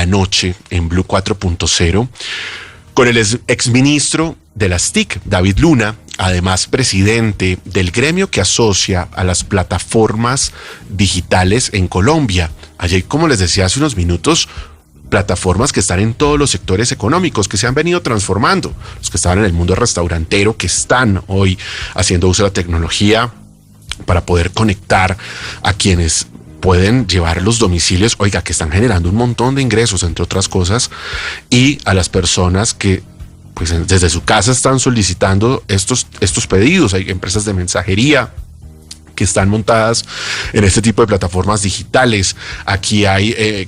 la noche en Blue 4.0 con el exministro de las TIC, David Luna, además presidente del gremio que asocia a las plataformas digitales en Colombia. Allí, como les decía hace unos minutos, plataformas que están en todos los sectores económicos, que se han venido transformando, los que estaban en el mundo restaurantero, que están hoy haciendo uso de la tecnología para poder conectar a quienes pueden llevar los domicilios, oiga, que están generando un montón de ingresos, entre otras cosas, y a las personas que pues desde su casa están solicitando estos pedidos. Hay empresas de mensajería que están montadas en este tipo de plataformas digitales. Aquí hay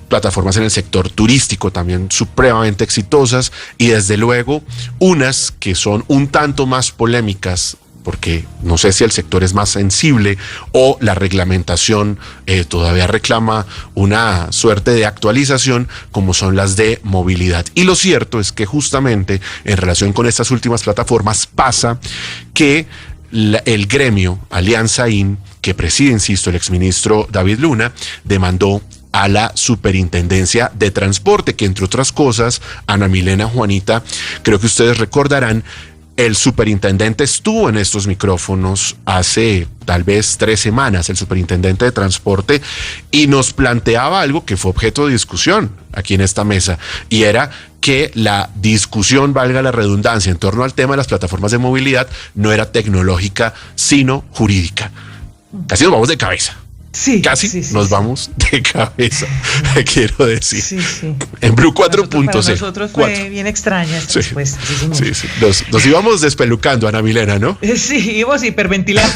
plataformas en el sector turístico también supremamente exitosas, y desde luego unas que son un tanto más polémicas, porque no sé si el sector es más sensible o la reglamentación todavía reclama una suerte de actualización, como son las de movilidad. Y lo cierto es que justamente en relación con estas últimas plataformas pasa que el gremio Alianza IN, que preside, insisto, el exministro David Luna, demandó a la Superintendencia de Transporte, que entre otras cosas, Ana Milena, Juanita, creo que ustedes recordarán, el superintendente estuvo en estos micrófonos hace tal vez 3 semanas, el superintendente de transporte, y nos planteaba algo que fue objeto de discusión aquí en esta mesa, y era que la discusión, valga la redundancia, en torno al tema de las plataformas de movilidad no era tecnológica, sino jurídica. Casi nos vamos de cabeza. Sí, nos vamos de cabeza, quiero decir. Sí. En Blue 4.0. Para nosotros fue bien extraña esta respuesta. Sí. Nos íbamos despelucando, Ana Milena, ¿no? Sí, íbamos hiperventilando.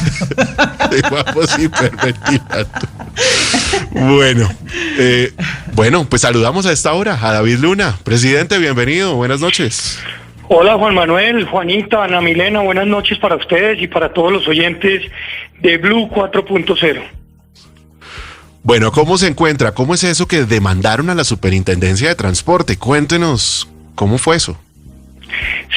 Bueno, pues saludamos a esta hora a David Luna. Presidente, bienvenido, buenas noches. Hola Juan Manuel, Juanita, Ana Milena, buenas noches para ustedes y para todos los oyentes de Blue 4.0. Bueno, ¿cómo se encuentra? ¿Cómo es eso que demandaron a la Superintendencia de Transporte? Cuéntenos, ¿cómo fue eso?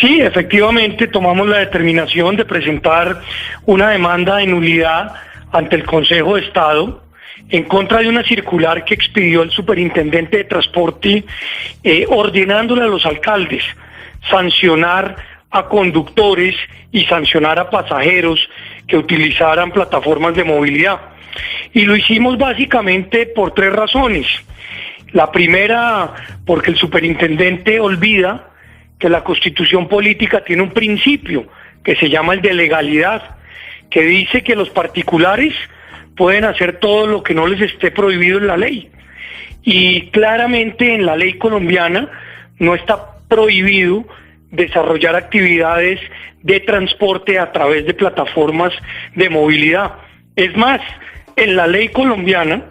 Sí, efectivamente tomamos la determinación de presentar una demanda de nulidad ante el Consejo de Estado en contra de una circular que expidió el Superintendente de Transporte ordenándole a los alcaldes sancionar a conductores y sancionar a pasajeros que utilizaran plataformas de movilidad. Y lo hicimos básicamente por 3 razones. La primera, porque el superintendente olvida que la Constitución política tiene un principio que se llama el de legalidad, que dice que los particulares pueden hacer todo lo que no les esté prohibido en la ley. Y claramente en la ley colombiana no está prohibido desarrollar actividades de transporte a través de plataformas de movilidad. Es más, en la ley colombiana,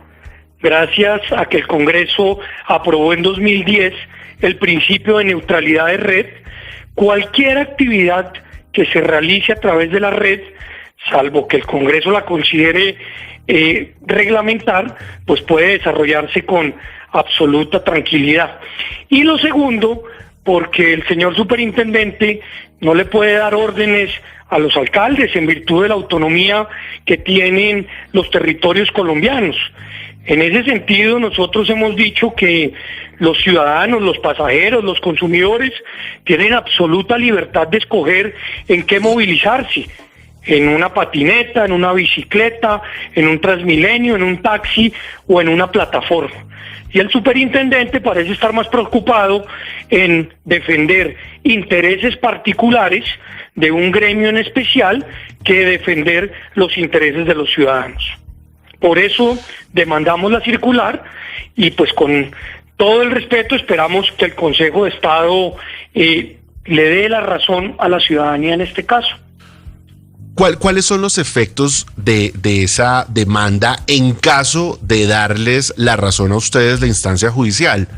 gracias a que el Congreso aprobó en 2010 el principio de neutralidad de red, cualquier actividad que se realice a través de la red, salvo que el Congreso la considere reglamentar, pues puede desarrollarse con absoluta tranquilidad. Y lo segundo, porque el señor superintendente no le puede dar órdenes a los alcaldes en virtud de la autonomía que tienen los territorios colombianos. En ese sentido, nosotros hemos dicho que los ciudadanos, los pasajeros, los consumidores tienen absoluta libertad de escoger en qué movilizarse, en una patineta, en una bicicleta, en un Transmilenio, en un taxi o en una plataforma. Y el superintendente parece estar más preocupado en defender intereses particulares de un gremio en especial que defender los intereses de los ciudadanos. Por eso demandamos la circular y pues con todo el respeto esperamos que el Consejo de Estado le dé la razón a la ciudadanía en este caso. ¿Cuáles son los efectos de esa demanda en caso de darles la razón a ustedes la instancia judicial?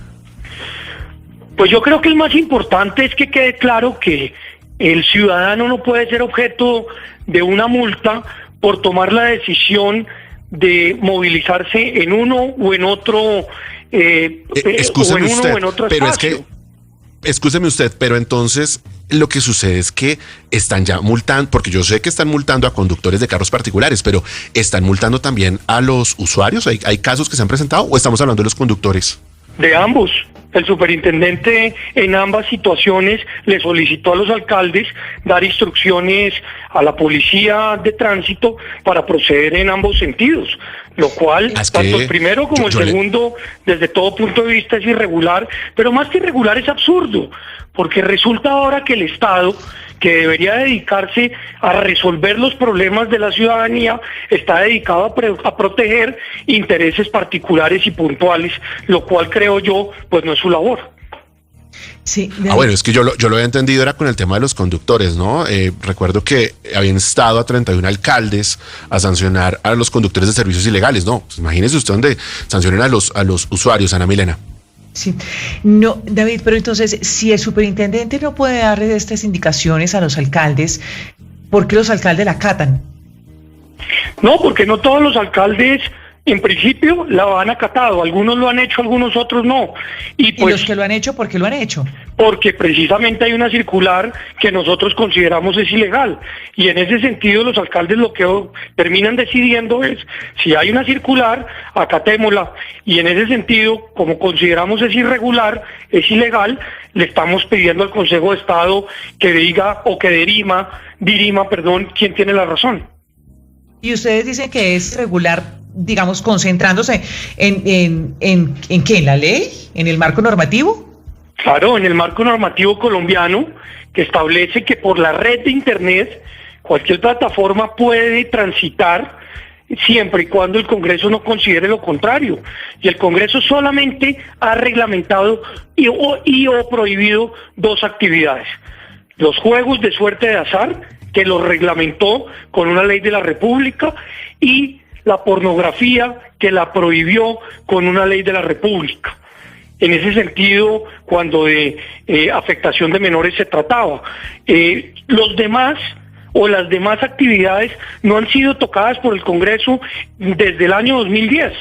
Pues yo creo que el más importante es que quede claro que el ciudadano no puede ser objeto de una multa por tomar la decisión de movilizarse en uno o en otro Excúseme usted, o en otro pero espacio. es que, escúcheme usted, pero entonces lo que sucede es que están ya multando, porque yo sé que están multando a conductores de carros particulares, pero ¿están multando también a los usuarios? ¿Hay casos que se han presentado o estamos hablando de los conductores? de ambos. El superintendente en ambas situaciones le solicitó a los alcaldes dar instrucciones a la policía de tránsito para proceder en ambos sentidos, lo cual, tanto el primero como el segundo, desde todo punto de vista es irregular, pero más que irregular es absurdo, porque resulta ahora que el Estado, que debería dedicarse a resolver los problemas de la ciudadanía, está dedicado a proteger intereses particulares y puntuales, lo cual creo yo, pues no es su labor. Sí, bueno, es que yo lo había entendido era con el tema de los conductores, ¿no? Recuerdo que habían estado a 31 alcaldes a sancionar a los conductores de servicios ilegales, ¿no? Pues imagínese usted donde sancionen a los usuarios, Ana Milena. Sí, no, David, pero entonces, si el superintendente no puede darle estas indicaciones a los alcaldes, ¿por qué los alcaldes la acatan? No, porque no todos los alcaldes, en principio, la han acatado. Algunos lo han hecho, algunos otros no. ¿Y los que lo han hecho, por qué lo han hecho? Porque precisamente hay una circular que nosotros consideramos es ilegal. Y en ese sentido los alcaldes lo que terminan decidiendo es, si hay una circular, acatémosla. Y en ese sentido, como consideramos es irregular, es ilegal, le estamos pidiendo al Consejo de Estado que diga o que dirima, quién tiene la razón. Y ustedes dicen que es regular, digamos, concentrándose en ¿qué? ¿En la ley? ¿En el marco normativo? Claro, en el marco normativo colombiano, que establece que por la red de Internet cualquier plataforma puede transitar siempre y cuando el Congreso no considere lo contrario. Y el Congreso solamente ha reglamentado y o prohibido dos actividades: los juegos de suerte de azar, que los reglamentó con una ley de la República, y la pornografía, que la prohibió con una ley de la República. En ese sentido, cuando de afectación de menores se trataba. Los demás o las demás actividades no han sido tocadas por el Congreso desde el año 2010,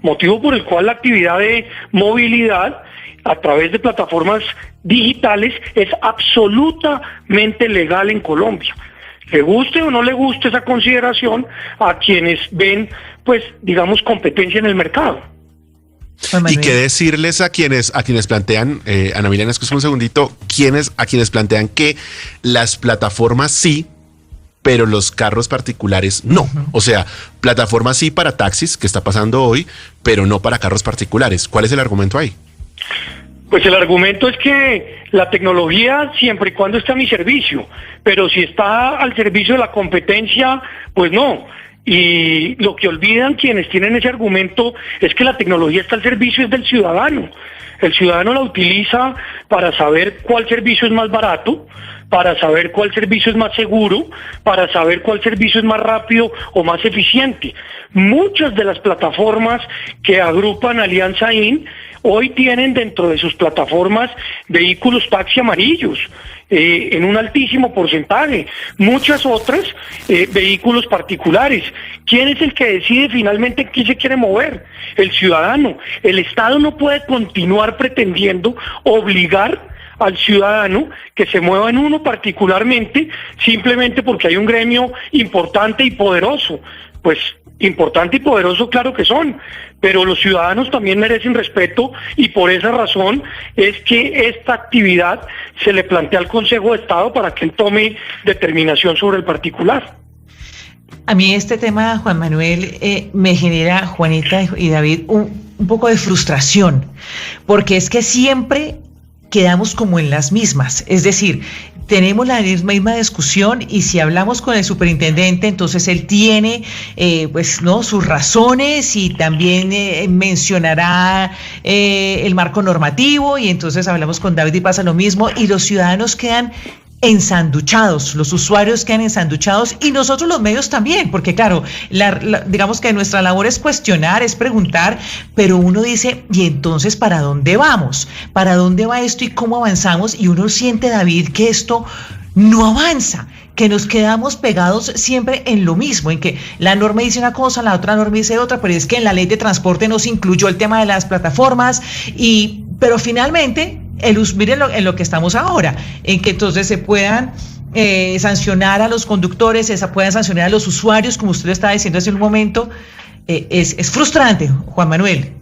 motivo por el cual la actividad de movilidad a través de plataformas digitales es absolutamente legal en Colombia. Le guste o no le guste esa consideración a quienes ven, pues, digamos, competencia en el mercado. ¿Y qué decirles a quienes plantean, Ana Milena, escucha un segundito, a quienes plantean que las plataformas sí, pero los carros particulares no? O sea, plataformas sí para taxis, que está pasando hoy, pero no para carros particulares. ¿Cuál es el argumento ahí? Pues el argumento es que la tecnología, siempre y cuando esté a mi servicio, pero si está al servicio de la competencia, pues no. Y lo que olvidan quienes tienen ese argumento es que la tecnología está al servicio del ciudadano. El ciudadano la utiliza para saber cuál servicio es más barato, para saber cuál servicio es más seguro, para saber cuál servicio es más rápido o más eficiente. Muchas de las plataformas que agrupan Alianza IN hoy tienen dentro de sus plataformas vehículos taxi amarillos, en un altísimo porcentaje. Muchas otras, vehículos particulares. ¿Quién es el que decide finalmente quién se quiere mover? El ciudadano. El Estado no puede continuar pretendiendo obligar al ciudadano que se mueva en uno particularmente, simplemente porque hay un gremio importante y poderoso. Pues importante y poderoso, claro que son, pero los ciudadanos también merecen respeto, y por esa razón es que esta actividad se le plantea al Consejo de Estado para que él tome determinación sobre el particular. A mí este tema, Juan Manuel, me genera, Juanita y David, un poco de frustración, porque es que siempre quedamos como en las mismas, es decir, tenemos la misma discusión, y si hablamos con el superintendente, entonces él tiene pues no sus razones, y también mencionará el marco normativo, y entonces hablamos con David y pasa lo mismo, y los ciudadanos quedan ensanduchados, los usuarios quedan ensanduchados, y nosotros los medios también, porque claro, digamos que nuestra labor es cuestionar, es preguntar, pero uno dice, ¿y entonces para dónde vamos? ¿Para dónde va esto y cómo avanzamos? Y uno siente, David, que esto no avanza, que nos quedamos pegados siempre en lo mismo, en que la norma dice una cosa, la otra norma dice otra, pero es que en la ley de transporte no se incluyó el tema de las plataformas, pero finalmente miren en lo que estamos ahora, en que entonces se puedan sancionar a los conductores, se puedan sancionar a los usuarios, como usted lo estaba diciendo hace un momento. Es frustrante, Juan Manuel.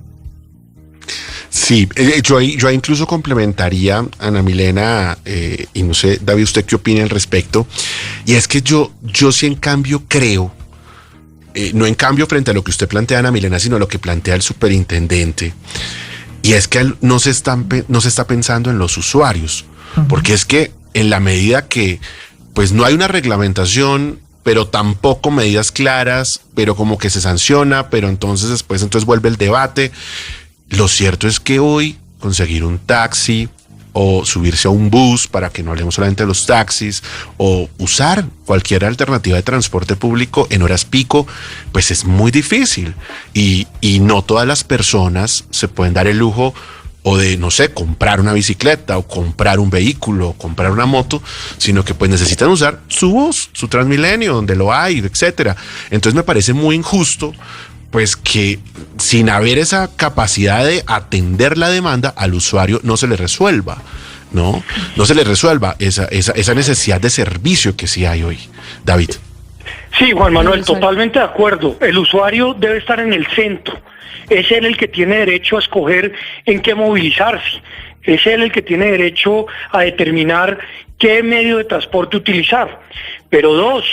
Sí, yo ahí incluso complementaría, Ana Milena, y no sé, David, ¿usted qué opina al respecto? Y es que yo sí en cambio creo, no en cambio frente a lo que usted plantea, Ana Milena, sino lo que plantea el superintendente, y es que no se está pensando en los usuarios, porque es que en la medida que pues no hay una reglamentación, pero tampoco medidas claras, pero como que se sanciona, pero entonces vuelve el debate. Lo cierto es que hoy conseguir un taxi o subirse a un bus, para que no hablemos solamente de los taxis, o usar cualquier alternativa de transporte público en horas pico, pues es muy difícil. Y no todas las personas se pueden dar el lujo o de, no sé, comprar una bicicleta o comprar un vehículo o comprar una moto, sino que pues necesitan usar su bus, su Transmilenio, donde lo hay, etcétera. Entonces me parece muy injusto pues que sin haber esa capacidad de atender la demanda al usuario no se le resuelva, ¿no? No se le resuelva esa necesidad de servicio que sí hay hoy. David. Sí, Juan Manuel, totalmente de acuerdo. El usuario debe estar en el centro. Es él el que tiene derecho a escoger en qué movilizarse. Es él el que tiene derecho a determinar qué medio de transporte utilizar. Pero dos,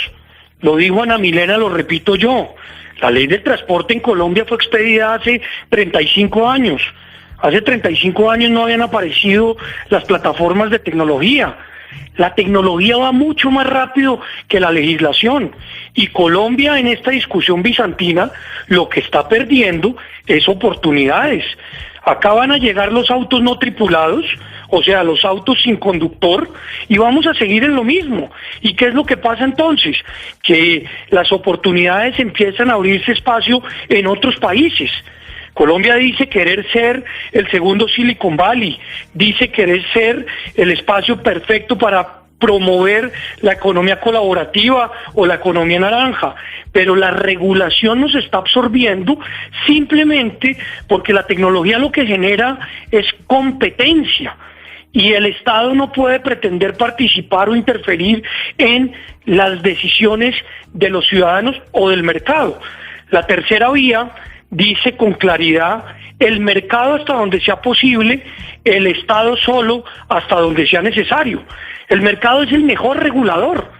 lo dijo Ana Milena, lo repito yo, la ley del transporte en Colombia fue expedida hace 35 años. Hace 35 años no habían aparecido las plataformas de tecnología. La tecnología va mucho más rápido que la legislación. Y Colombia en esta discusión bizantina lo que está perdiendo es oportunidades. Acá van a llegar los autos no tripulados, o sea, los autos sin conductor, y vamos a seguir en lo mismo. ¿Y qué es lo que pasa entonces? Que las oportunidades empiezan a abrirse espacio en otros países. Colombia dice querer ser el segundo Silicon Valley, dice querer ser el espacio perfecto para promover la economía colaborativa o la economía naranja, pero la regulación nos está absorbiendo simplemente porque la tecnología lo que genera es competencia y el Estado no puede pretender participar o interferir en las decisiones de los ciudadanos o del mercado. La tercera vía dice con claridad: el mercado hasta donde sea posible, el Estado solo hasta donde sea necesario. El mercado es el mejor regulador.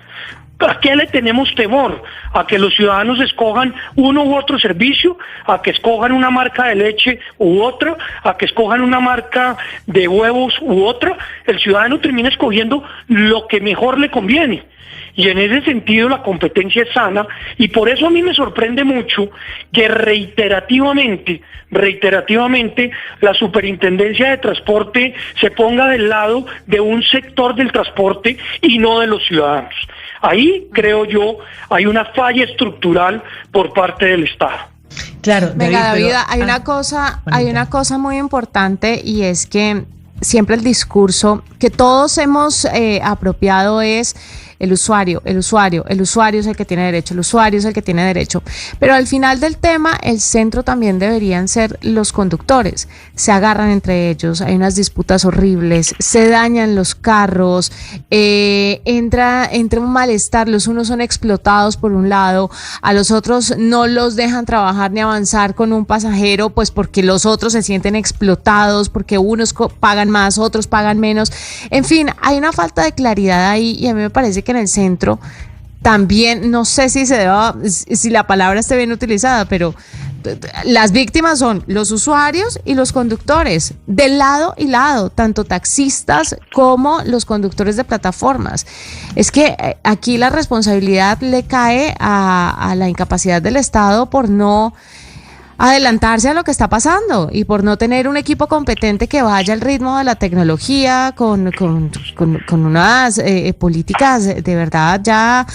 ¿A qué le tenemos temor? ¿A que los ciudadanos escojan uno u otro servicio? ¿A que escojan una marca de leche u otra? ¿A que escojan una marca de huevos u otra? El ciudadano termina escogiendo lo que mejor le conviene. Y en ese sentido la competencia es sana, y por eso a mí me sorprende mucho que reiterativamente la Superintendencia de Transporte se ponga del lado de un sector del transporte y no de los ciudadanos. Ahí, creo yo, hay una falla estructural por parte del Estado. Claro, venga, David, hay una cosa muy importante, y es que siempre el discurso que todos hemos apropiado es: el usuario es el que tiene derecho, el usuario es el que tiene derecho. Pero al final del tema, el centro también deberían ser los conductores. Se agarran entre ellos, hay unas disputas horribles, se dañan los carros, entra un malestar, los unos son explotados por un lado, a los otros no los dejan trabajar ni avanzar con un pasajero, pues porque los otros se sienten explotados, porque unos pagan más, otros pagan menos. En fin, hay una falta de claridad ahí, y a mí me parece que en el centro también, no sé si la palabra esté bien utilizada, pero las víctimas son los usuarios y los conductores, de lado y lado, tanto taxistas como los conductores de plataformas. Es que aquí la responsabilidad le cae a la incapacidad del Estado por no adelantarse a lo que está pasando y por no tener un equipo competente que vaya al ritmo de la tecnología con unas políticas de verdad ya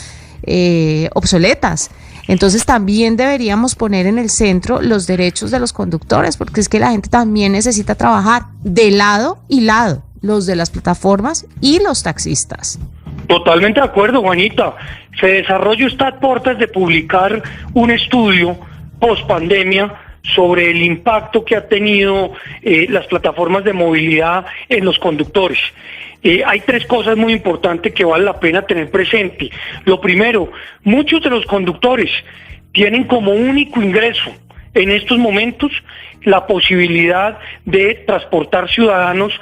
obsoletas. Entonces también deberíamos poner en el centro los derechos de los conductores, porque es que la gente también necesita trabajar de lado y lado, los de las plataformas y los taxistas. Totalmente de acuerdo, Juanita. Fedesarrollo está a puertas de publicar un estudio post-pandemia sobre el impacto que ha tenido las plataformas de movilidad en los conductores. Hay tres cosas muy importantes que vale la pena tener presente. Lo primero, muchos de los conductores tienen como único ingreso en estos momentos la posibilidad de transportar ciudadanos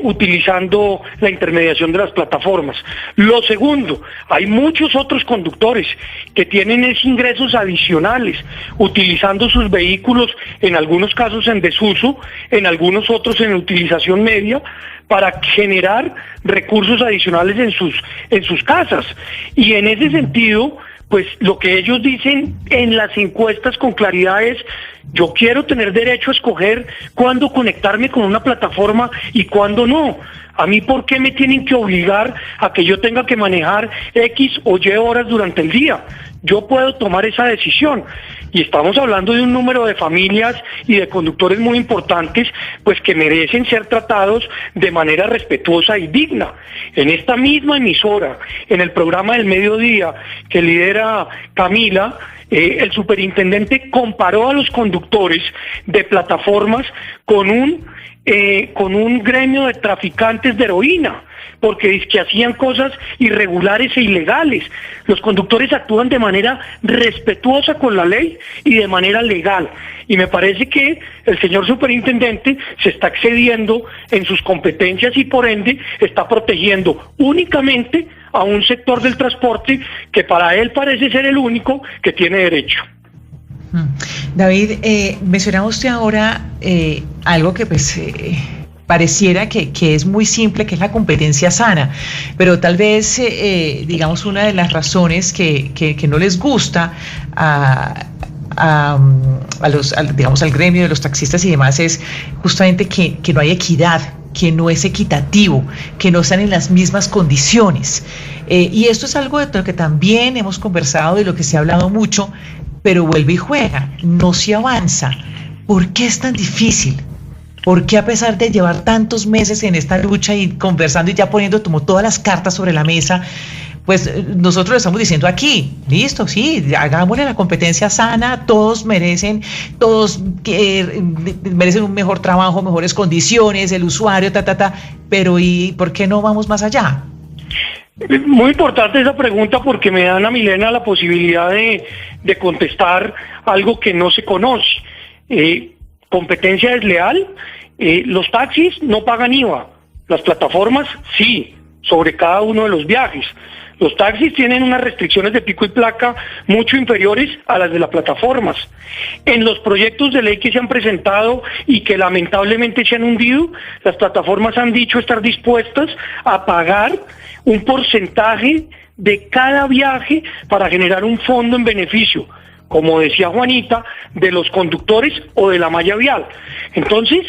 utilizando la intermediación de las plataformas. Lo segundo, hay muchos otros conductores que tienen esos ingresos adicionales utilizando sus vehículos, en algunos casos en desuso, en algunos otros en utilización media, para generar recursos adicionales en sus casas. Y en ese sentido, pues lo que ellos dicen en las encuestas con claridad es: yo quiero tener derecho a escoger cuándo conectarme con una plataforma y cuándo no. A mí, ¿por qué me tienen que obligar a que yo tenga que manejar X o Y horas durante el día? Yo puedo tomar esa decisión. Y estamos hablando de un número de familias y de conductores muy importantes, pues que merecen ser tratados de manera respetuosa y digna. En esta misma emisora, en el programa del mediodía que lidera Camila, el superintendente comparó a los conductores de plataformas con un gremio de traficantes de heroína, porque es que hacían cosas irregulares e ilegales. Los conductores actúan de manera respetuosa con la ley y de manera legal. Y me parece que el señor superintendente se está excediendo en sus competencias y por ende está protegiendo únicamente a un sector del transporte que para él parece ser el único que tiene derecho. David, mencionaba usted ahora algo que pues pareciera que es muy simple, que es la competencia sana, pero tal vez, digamos, una de las razones que no les gusta digamos, al gremio de los taxistas y demás es justamente que no hay equidad, que no es equitativo, que no están en las mismas condiciones. Y esto es algo de lo que también hemos conversado, de lo que se ha hablado mucho, pero vuelve y juega, no se avanza. ¿Por qué es tan difícil? ¿Por qué, a pesar de llevar tantos meses en esta lucha y conversando y ya poniendo como todas las cartas sobre la mesa, pues nosotros le estamos diciendo aquí, listo, sí, hagámosle la competencia sana, todos merecen un mejor trabajo, mejores condiciones, el usuario, pero ¿y por qué no vamos más allá? Muy importante esa pregunta porque me dan a Milena la posibilidad de contestar algo que no se conoce. Competencia desleal, los taxis no pagan IVA, las plataformas sí, sobre cada uno de los viajes. Los taxis tienen unas restricciones de pico y placa mucho inferiores a las de las plataformas. En los proyectos de ley que se han presentado y que lamentablemente se han hundido, las plataformas han dicho estar dispuestas a pagar un porcentaje de cada viaje para generar un fondo en beneficio, como decía Juanita, de los conductores o de la malla vial. Entonces,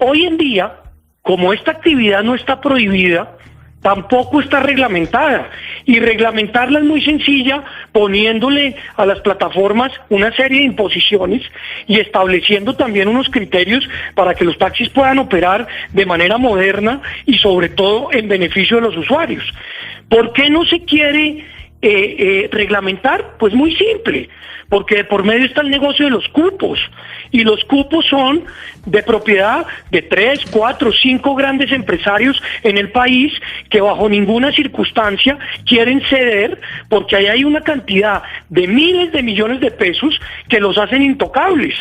hoy en día, como esta actividad no está prohibida, tampoco está reglamentada, y reglamentarla es muy sencilla, poniéndole a las plataformas una serie de imposiciones y estableciendo también unos criterios para que los taxis puedan operar de manera moderna y sobre todo en beneficio de los usuarios. ¿Por qué no se quiere reglamentar? Pues muy simple, porque de por medio está el negocio de los cupos, y los cupos son de propiedad de 3, 4, 5 grandes empresarios en el país que bajo ninguna circunstancia quieren ceder, porque ahí hay una cantidad de miles de millones de pesos que los hacen intocables.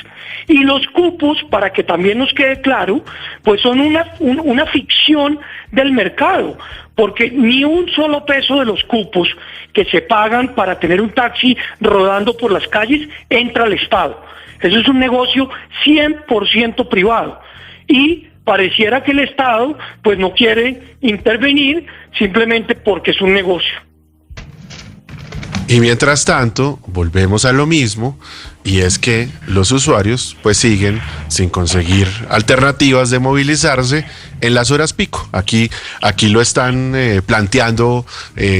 Y los cupos, para que también nos quede claro, pues son una ficción del mercado, porque ni un solo peso de los cupos que se pagan para tener un taxi rodando por las calles entra al Estado. Eso es un negocio 100% privado. Y pareciera que el Estado pues no quiere intervenir simplemente porque es un negocio. Y mientras tanto, volvemos a lo mismo, y es que los usuarios pues siguen sin conseguir alternativas de movilizarse en las horas pico. Aquí lo están planteando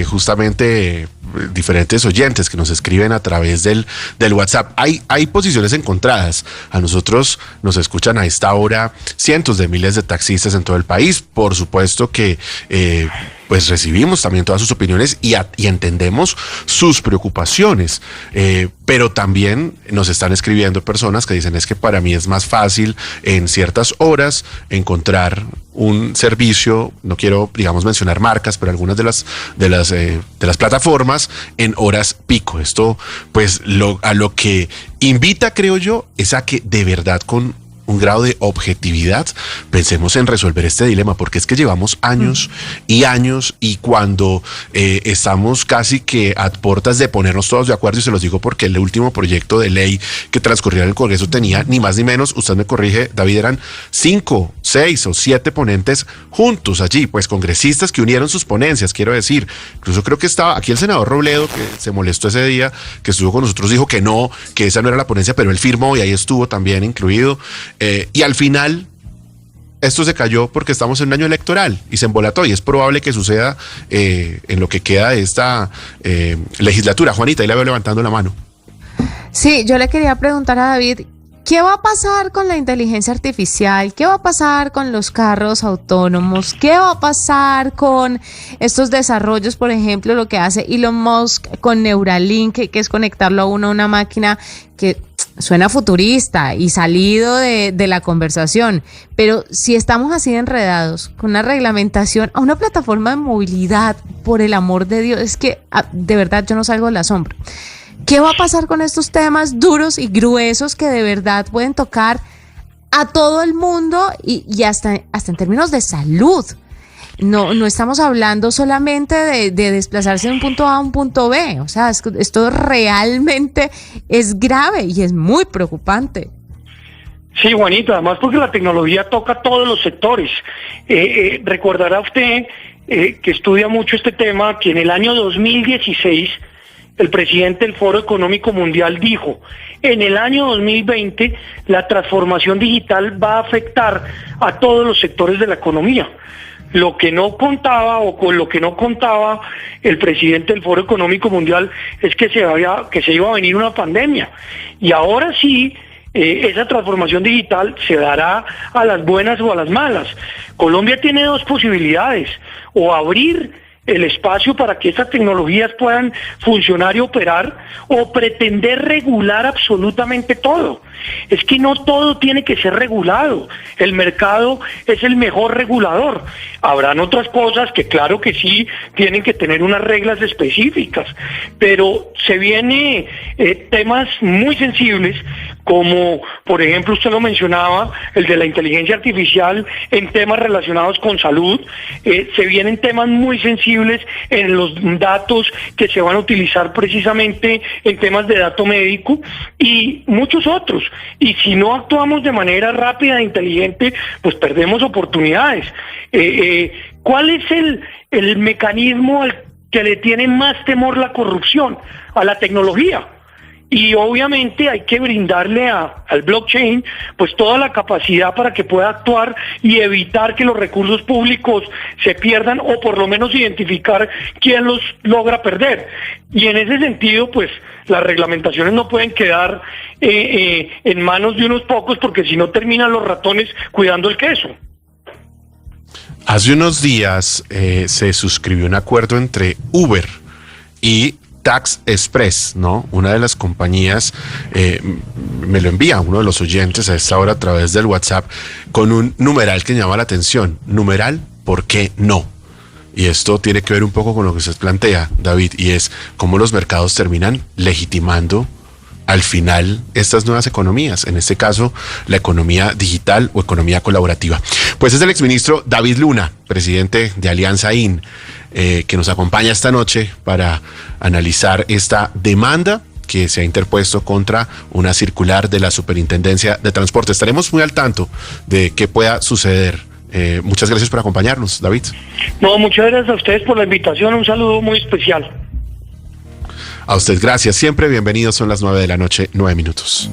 justamente diferentes oyentes que nos escriben a través del WhatsApp. Hay posiciones encontradas. A nosotros nos escuchan a esta hora cientos de miles de taxistas en todo el país. Por supuesto que pues recibimos también todas sus opiniones y entendemos sus preocupaciones, pero también nos están escribiendo personas que dicen: es que para mí es más fácil en ciertas horas encontrar un servicio, no quiero, digamos, mencionar marcas, pero algunas de las plataformas en horas pico. Esto, pues, a lo que invita, creo yo, es a que de verdad con un grado de objetividad pensemos en resolver este dilema, porque es que llevamos años y años, y cuando estamos casi que a puertas de ponernos todos de acuerdo, y se los digo porque el último proyecto de ley que transcurría en el Congreso tenía ni más ni menos, usted me corrige, David, eran 5, 6 o 7 ponentes juntos allí, pues congresistas que unieron sus ponencias, quiero decir. Incluso creo que estaba aquí el senador Robledo, que se molestó ese día, que estuvo con nosotros, dijo que no, que esa no era la ponencia, pero él firmó y ahí estuvo también incluido. Y al final esto se cayó porque estamos en un año electoral y se embolató, y es probable que suceda en lo que queda de esta legislatura. Juanita, ahí la veo levantando la mano. Sí, yo le quería preguntar a David, ¿qué va a pasar con la inteligencia artificial? ¿Qué va a pasar con los carros autónomos? ¿Qué va a pasar con estos desarrollos, por ejemplo, lo que hace Elon Musk con Neuralink, que es conectarlo a una máquina que suena futurista y salido de la conversación? Pero si estamos así enredados con una reglamentación a una plataforma de movilidad, por el amor de Dios, es que de verdad yo no salgo del asombro. ¿Qué va a pasar con estos temas duros y gruesos que de verdad pueden tocar a todo el mundo y hasta en términos de salud? No estamos hablando solamente de desplazarse de un punto A a un punto B. O sea, esto realmente es grave y es muy preocupante. Sí, Juanita, además porque la tecnología toca todos los sectores. Recordará usted que estudia mucho este tema, que en el año 2016 el presidente del Foro Económico Mundial dijo: en el año 2020 la transformación digital va a afectar a todos los sectores de la economía. Lo que no contaba, o con lo que no contaba el presidente del Foro Económico Mundial, es que se iba a venir una pandemia. Y ahora sí, esa transformación digital se dará a las buenas o a las malas. Colombia tiene dos posibilidades: o abrir el espacio para que estas tecnologías puedan funcionar y operar, o pretender regular absolutamente todo. Es que no todo tiene que ser regulado. El mercado es el mejor regulador. Habrán otras cosas que claro que sí tienen que tener unas reglas específicas, pero se vienen temas muy sensibles, como por ejemplo usted lo mencionaba, el de la inteligencia artificial en temas relacionados con salud. Se vienen temas muy sensibles en los datos que se van a utilizar precisamente en temas de dato médico y muchos otros. Y si no actuamos de manera rápida e inteligente, pues perdemos oportunidades. ¿Cuál es el mecanismo al que le tiene más temor la corrupción? A la tecnología. Y obviamente hay que brindarle al blockchain pues toda la capacidad para que pueda actuar y evitar que los recursos públicos se pierdan, o por lo menos identificar quién los logra perder. Y en ese sentido pues las reglamentaciones no pueden quedar en manos de unos pocos, porque si no terminan los ratones cuidando el queso. Hace unos días se suscribió un acuerdo entre Uber y Tax Express, ¿no? Una de las compañías me lo envía uno de los oyentes a esta hora a través del WhatsApp con un numeral que llama la atención. Numeral, ¿por qué no? Y esto tiene que ver un poco con lo que usted plantea, David, y es cómo los mercados terminan legitimando al final estas nuevas economías, en este caso la economía digital o economía colaborativa. Pues es el exministro David Luna, presidente de Alianza IN, que nos acompaña esta noche para analizar esta demanda que se ha interpuesto contra una circular de la Superintendencia de Transporte. Estaremos muy al tanto de qué pueda suceder. Muchas gracias por acompañarnos, David. No, muchas gracias a ustedes por la invitación, un saludo muy especial. A usted, gracias. Siempre bienvenidos, son las 9 de la noche, 9 minutos.